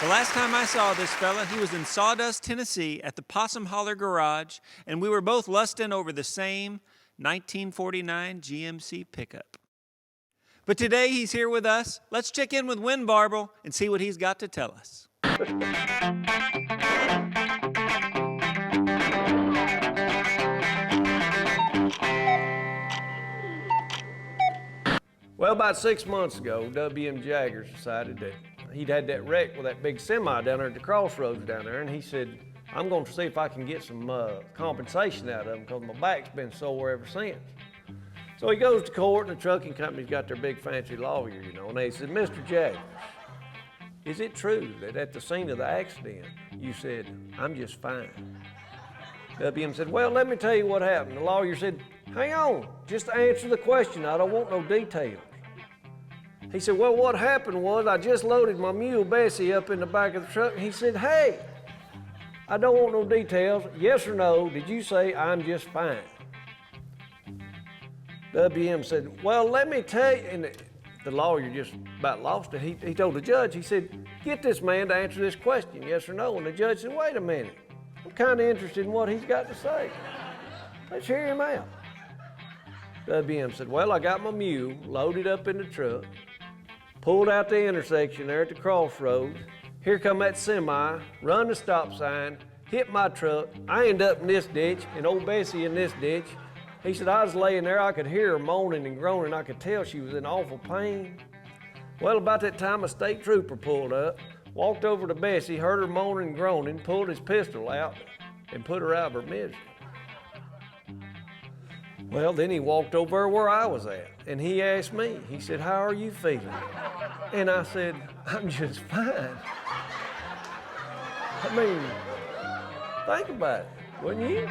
The last time I saw this fella, he was in Sawdust, Tennessee at the Possum Holler Garage, and we were both lusting over the same 1949 GMC pickup. But today he's here with us. Let's check in with Wynn Varble and see what he's got to tell us. Well, about 6 months ago, W.M. Jaggers decided that he'd had that wreck with that big semi down there at the crossroads down there, and he said, I'm going to see if I can get some compensation out of him because my back's been sore ever since. So he goes to court, and the trucking company's got their big fancy lawyer, you know, and they said, Mr. Jaggers, is it true that at the scene of the accident, you said, I'm just fine? W.M. said, well, let me tell you what happened. The lawyer said, hang on, just answer the question. I don't want no details. He said, well, what happened was I just loaded my mule Bessie up in the back of the truck, and he said, hey, I don't want no details. Yes or no, did you say I'm just fine? W.M. said, well, let me tell you, and the lawyer just about lost it. He told the judge, he said, get this man to answer this question, yes or no. And the judge said, wait a minute, I'm kind of interested in what he's got to say. Let's hear him out. W.M. said, well, I got my mule loaded up in the truck, pulled out the intersection there at the crossroads. Here come that semi, run the stop sign, hit my truck. I end up in this ditch, and old Bessie in this ditch. He said, I was laying there, I could hear her moaning and groaning. I could tell she was in awful pain. Well, about that time, a state trooper pulled up, walked over to Bessie, heard her moaning and groaning, pulled his pistol out, and put her out of her misery. Well, then he walked over where I was at, and he asked me, he said, how are you feeling? And I said, I'm just fine. I mean, think about it, wouldn't you?